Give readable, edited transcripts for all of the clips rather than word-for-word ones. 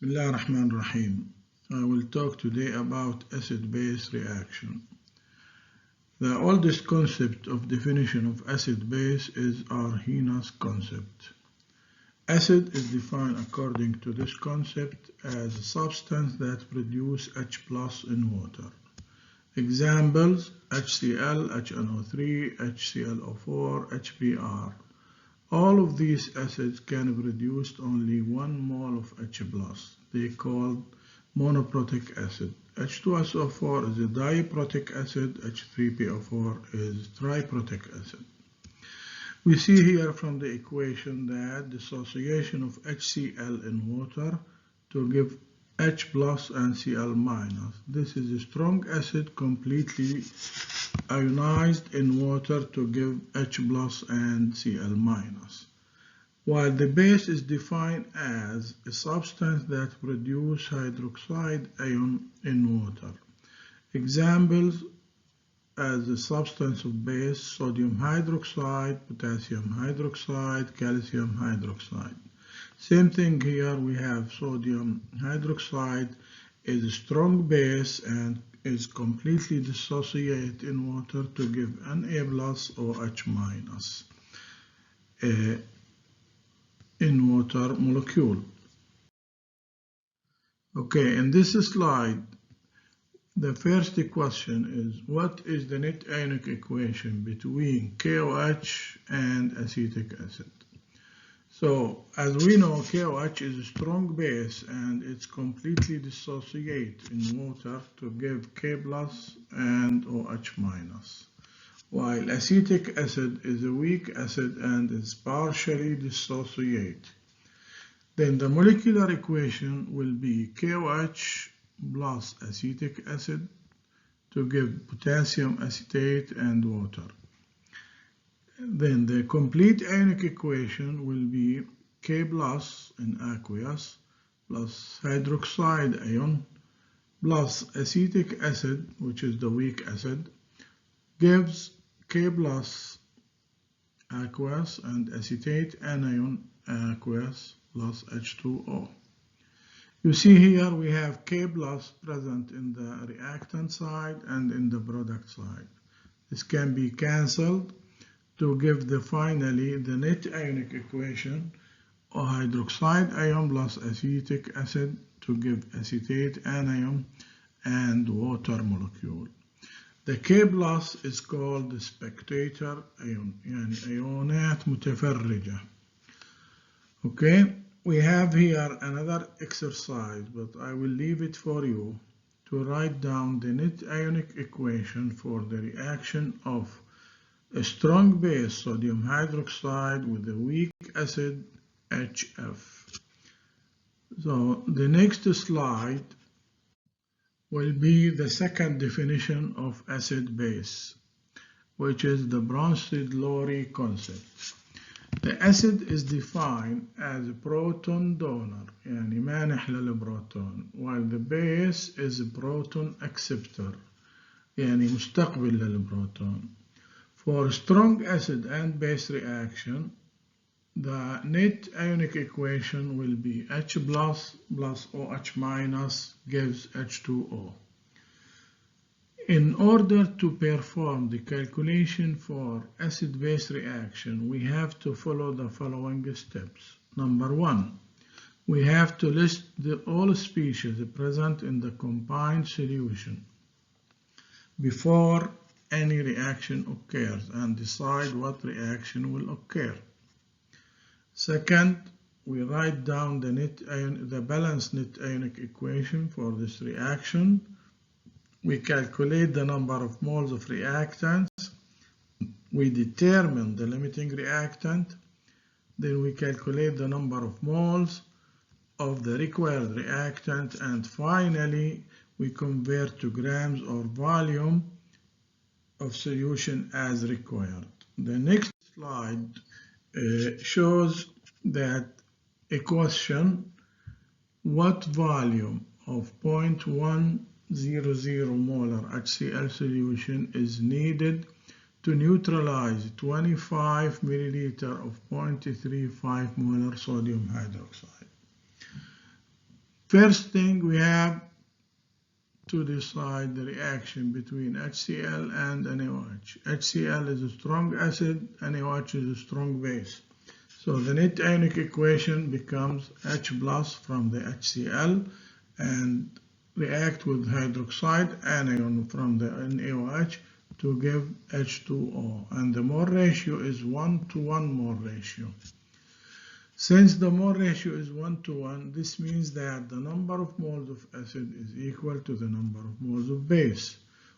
Bismillah ar-Rahman ar-Rahim. I will talk today about acid-base reaction. The oldest concept of definition of acid-base is Arrhenius concept. Acid is defined according to this concept as a substance that produces H plus in water. Examples: HCl, HNO3, HClO4, HBr. All of these acids can produce only 1 mole of H+. They called monoprotic acid. H2SO4 is a diprotic acid. H3PO4 is triprotic acid. We see here from the equation that dissociation of HCl in water to give H plus and Cl minus. This is a strong acid completely ionized in water to give H plus and Cl minus. While the base is defined as a substance that produces hydroxide ion in water. Examples as a substance of base: sodium hydroxide, potassium hydroxide, calcium hydroxide. Same thing here, we have sodium hydroxide is a strong base and is completely dissociated in water to give Na plus or H minus in water molecule. Okay, in this slide, the first question is, what is the net ionic equation between KOH and acetic acid? So, as we know, KOH is a strong base and it's completely dissociated in water to give K plus and OH minus. While acetic acid is a weak acid and is partially dissociated. Then the molecular equation will be KOH plus acetic acid to give potassium acetate and water. Then the complete ionic equation will be K plus in aqueous plus hydroxide ion plus acetic acid, which is the weak acid, gives K plus aqueous and acetate anion aqueous plus H2O. You see here we have K plus present in the reactant side and in the product side. This can be cancelled to give finally the net ionic equation of hydroxide ion plus acetic acid to give acetate anion and water molecule. The K plus is called the spectator ion, يعني ايونات متفرجة. Okay, we have here another exercise, but I will leave it for you to write down the net ionic equation for the reaction of a strong base sodium hydroxide with a weak acid HF. So the next slide will be the second definition of acid base, which is the Bronsted-Lowry concept. The acid is defined as a proton donor, يعني مانح للبروتون, while the base is a proton acceptor, يعني مستقبل للبروتون. For strong acid and base reaction, the net ionic equation will be H plus plus OH minus gives H2O. In order to perform the calculation for acid-base reaction, we have to follow the following steps. Number 1, we have to list all species present in the combined solution before any reaction occurs and decide what reaction will occur. Second, we write down the balanced net ionic equation for this reaction. We calculate the number of moles of reactants. We determine the limiting reactant. Then we calculate the number of moles of the required reactant. And finally, we convert to grams or volume of solution as required. The next slide shows that a question: what volume of 0.100 molar HCl solution is needed to neutralize 25 milliliter of 0.35 molar sodium hydroxide? First thing we have to decide the reaction between HCl and NaOH. HCl is a strong acid, NaOH is a strong base. So the net ionic equation becomes H plus from the HCl and react with hydroxide anion from the NaOH to give H2O, and the mole ratio is 1:1 mole ratio. Since the mole ratio is 1:1, this means that the number of moles of acid is equal to the number of moles of base.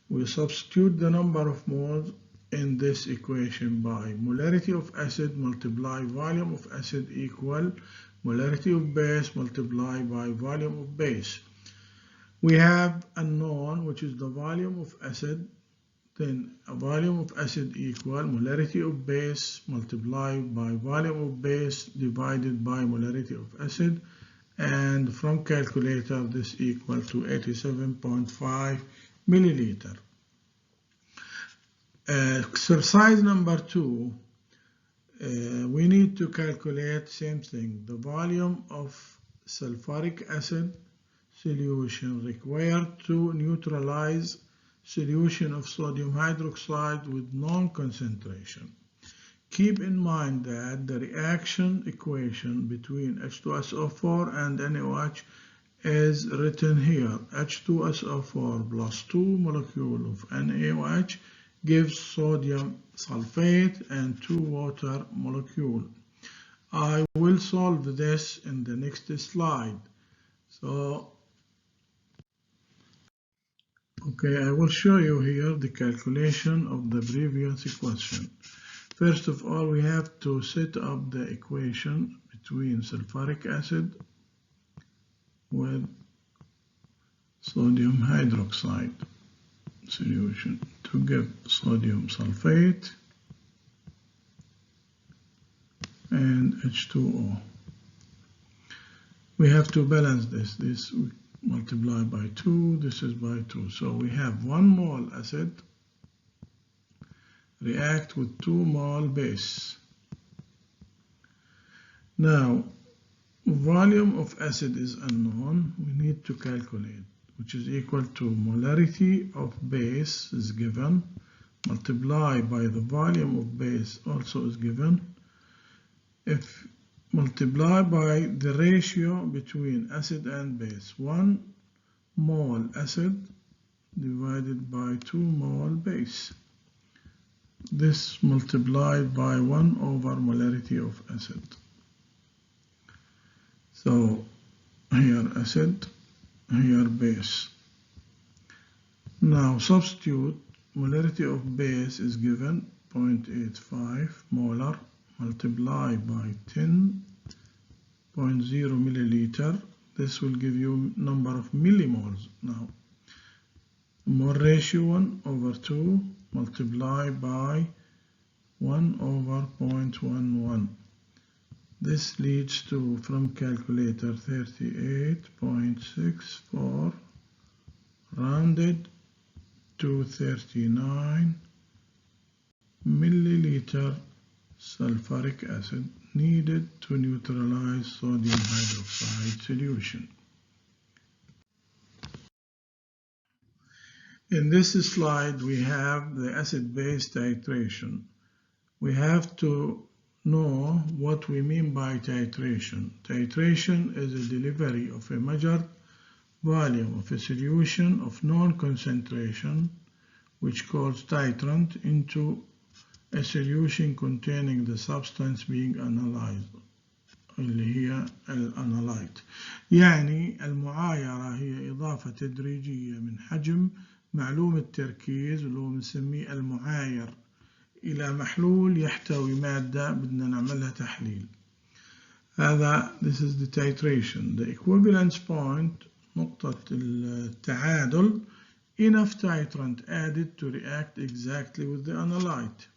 We substitute the number of moles in this equation by molarity of acid multiply volume of acid equal molarity of base multiplied by volume of base. We have unknown, which is the volume of acid, then a volume of acid equal molarity of base multiplied by volume of base divided by molarity of acid, and from calculator this equal to 87.5 milliliter. Exercise number 2, we need to calculate same thing, the volume of sulfuric acid solution required to neutralize solution of sodium hydroxide with known concentration. Keep in mind that the reaction equation between H2SO4 and NaOH is written here. H2SO4 plus 2 molecule of NaOH gives sodium sulfate and 2 water molecule. I will solve this in the next slide. Okay, I will show you here the calculation of the previous question. First of all, we have to set up the equation between sulfuric acid with sodium hydroxide solution to give sodium sulfate and H2O. We have to balance this. This we multiply by 2, this is by 2. So we have 1 mole acid react with 2 mole base. Now, volume of acid is unknown, we need to calculate, which is equal to molarity of base is given, multiplied by the volume of base also is given. If multiplied by the ratio between acid and base, 1 mole acid divided by 2 mole base. This multiplied by 1 over molarity of acid. So here acid, here base. Now substitute, molarity of base is given 0.85 molar multiplied by 10.0 milliliter. This will give you number of millimoles. Now mole ratio 1 over 2 multiplied by 1 over 0.11. This leads to, from calculator, 38.64 rounded to 39 milliliter sulfuric acid needed to neutralize sodium hydroxide solution. In this slide, we have the acid-base titration. We have to know what we mean by titration. Titration is a delivery of a measured volume of a solution of known concentration, which calls titrant, into a solution containing the substance being analyzed. اللي هي الانالايت. يعني المعايرة هي إضافة تدريجية من حجم معلوم التركيز اللي هو بنسميه المعاير إلى محلول يحتوي مادة بدنا نعملها تحليل. هذا this is the titration. The equivalence point نقطة التعادل, enough titrant added to react exactly with the analyte.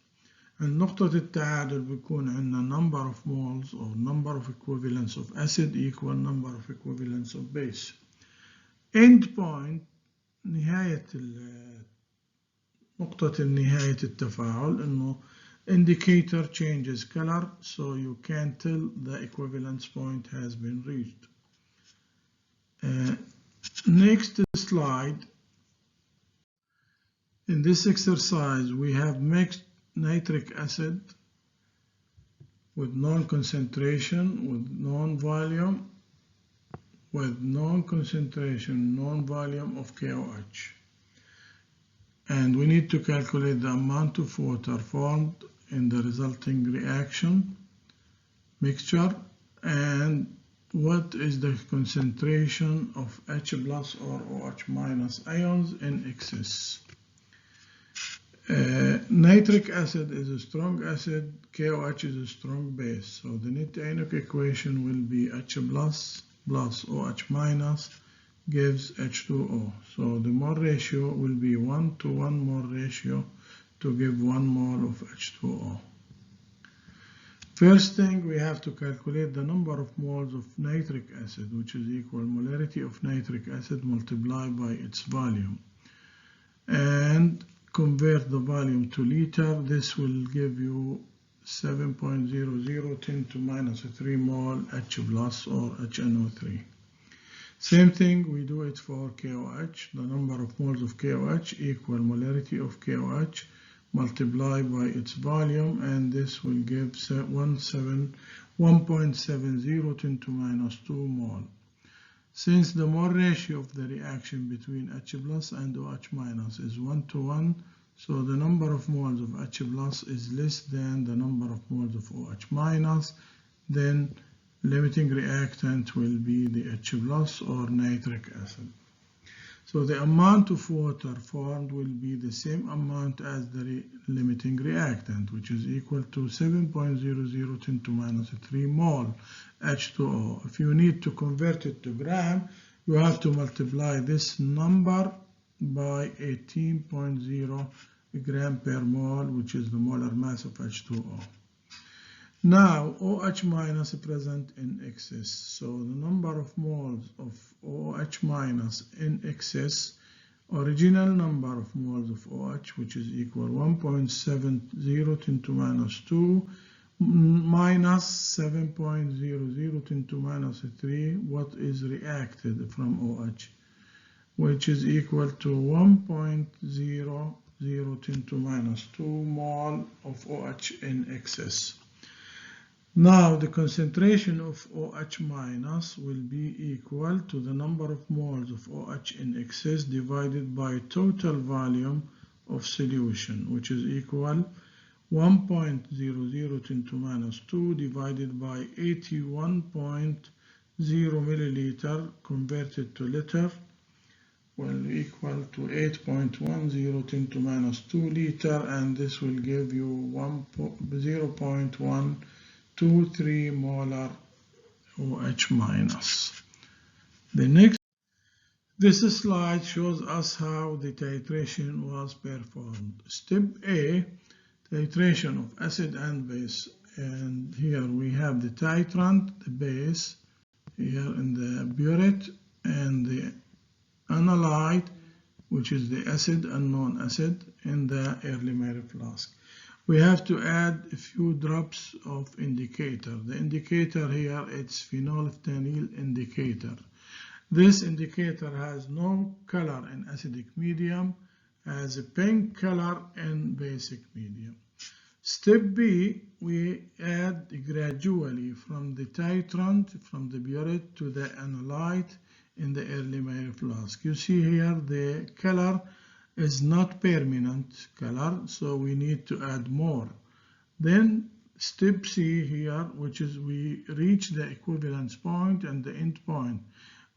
عند نقطة التعادل بيكون عندنا number of moles or number of equivalents of acid equal number of equivalents of base. End point نهاية نقطة نهاية التفاعل إنه indicator changes color, so you can tell the equivalence point has been reached. next slide, in this exercise, we have mixed nitric acid with known concentration, with known volume, with known concentration, known volume of KOH. And we need to calculate the amount of water formed in the resulting reaction mixture and what is the concentration of H plus or OH minus ions in excess. Nitric acid is a strong acid, KOH is a strong base, so the net ionic equation will be H plus OH minus gives H2O. So the mole ratio will be 1:1 mole ratio to give 1 mole of H2O. First thing, we have to calculate the number of moles of nitric acid, which is equal molarity of nitric acid multiplied by its volume. And convert the volume to liter. This will give you 7.00 10 to minus 3 mole H plus or HNO3. Same thing, we do it for KOH. The number of moles of KOH equal molarity of KOH multiplied by its volume, and this will give 1.70 10 to minus 2 mole. Since the mole ratio of the reaction between H plus and OH minus is 1:1, so the number of moles of H plus is less than the number of moles of OH minus, then limiting reactant will be the H plus or nitric acid. So the amount of water formed will be the same amount as the limiting reactant, which is equal to 7.00 10 to minus 3 mole H2O. If you need to convert it to gram, you have to multiply this number by 18.0 gram per mole, which is the molar mass of H2O. Now, OH minus present in excess. So the number of moles of OH minus in excess, original number of moles of OH, which is equal 1.70 10 to minus 2 minus 7.00 10 to minus 3, what is reacted from OH, which is equal to 1.00 10 to minus 2 mole of OH in excess. Now the concentration of OH minus will be equal to the number of moles of OH in excess divided by total volume of solution, which is equal 1.00 10 to minus 2 divided by 81.0 milliliter converted to liter will equal to 8.10 10 to minus 2 liter, and this will give you 0.123 molar OH minus. This slide shows us how the titration was performed. Step A, titration of acid and base, and here we have the titrant, the base, here in the burette, and the analyte, which is the acid and non-acid, in the Erlenmeyer flask. We have to add a few drops of indicator. The indicator here, it's phenolphthalein indicator. This indicator has no color in acidic medium, has a pink color in basic medium. Step B, we add gradually from the titrant, from the burette to the analyte in the Erlenmeyer flask. You see here the color is not permanent color, so we need to add more. Then step C here, which is we reach the equivalence point and the end point,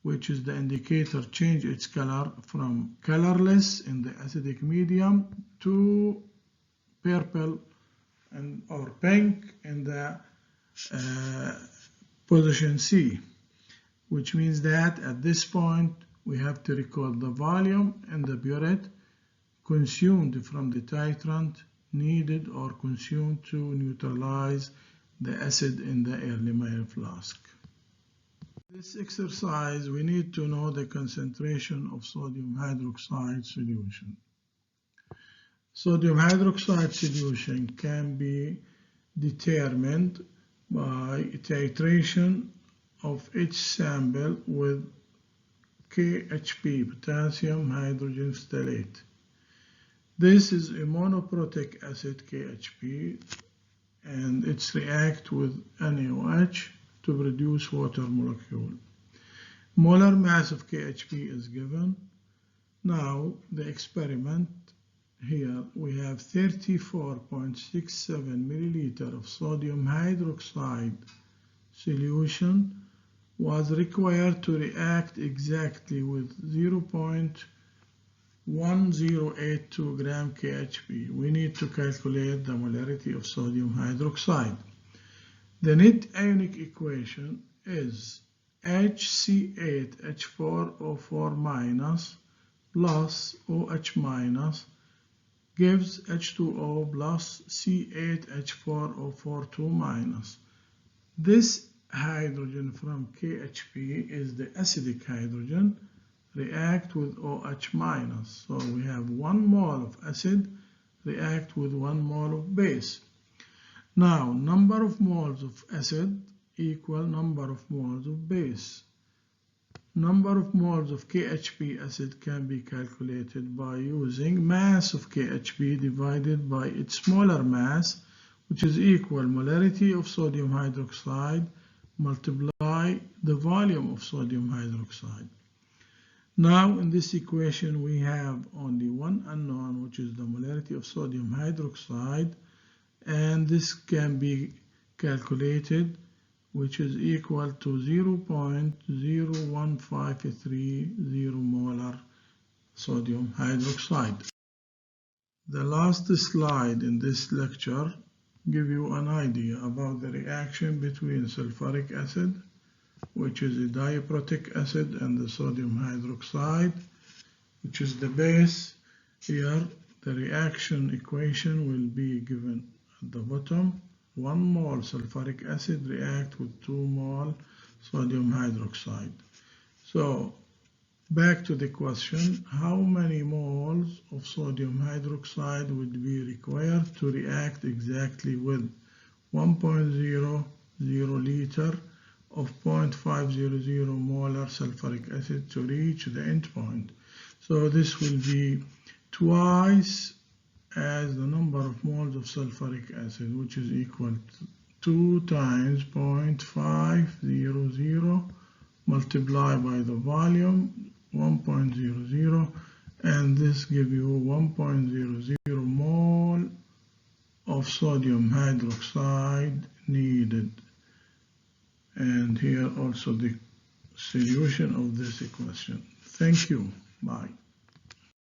which is the indicator change its color from colorless in the acidic medium to purple and or pink in the position C, which means that at this point we have to record the volume in the burette consumed from the titrant needed or consumed to neutralize the acid in the Erlenmeyer flask. This exercise, we need to know the concentration of sodium hydroxide solution. Sodium hydroxide solution can be determined by titration of each sample with KHP, potassium hydrogen phthalate. This is a monoprotic acid, KHP, and it's react with NaOH to produce water molecule. Molar mass of KHP is given. Now the experiment, here we have 34.67 milliliter of sodium hydroxide solution was required to react exactly with 0.1082 gram KHP. We need to calculate the molarity of sodium hydroxide. The net ionic equation is HC8H4O4 minus plus OH minus gives H2O plus C8H4O42 minus. This hydrogen from KHP is the acidic hydrogen, react with OH minus. So we have 1 mole of acid react with 1 mole of base. Now number of moles of acid equal number of moles of base. Number of moles of KHP acid can be calculated by using mass of KHP divided by its molar mass, which is equal molarity of sodium hydroxide multiply the volume of sodium hydroxide. Now in this equation we have only one unknown, which is the molarity of sodium hydroxide, and this can be calculated, which is equal to 0.01530 molar sodium hydroxide. The last slide in this lecture give you an idea about the reaction between sulfuric acid, which is a diaprotic acid, and the sodium hydroxide, which is the base. Here the reaction equation will be given at the bottom. 1 mole sulfuric acid react with 2 mole sodium hydroxide. So back to the question, how many moles of sodium hydroxide would be required to react exactly with 1.00 liter of 0.500 molar sulfuric acid to reach the end point? So this will be twice as the number of moles of sulfuric acid, which is equal to 2 times 0.500 multiplied by the volume 1.00, and this gives you 1.00 mole of sodium hydroxide needed. And here also the solution of this equation. Thank you. Bye.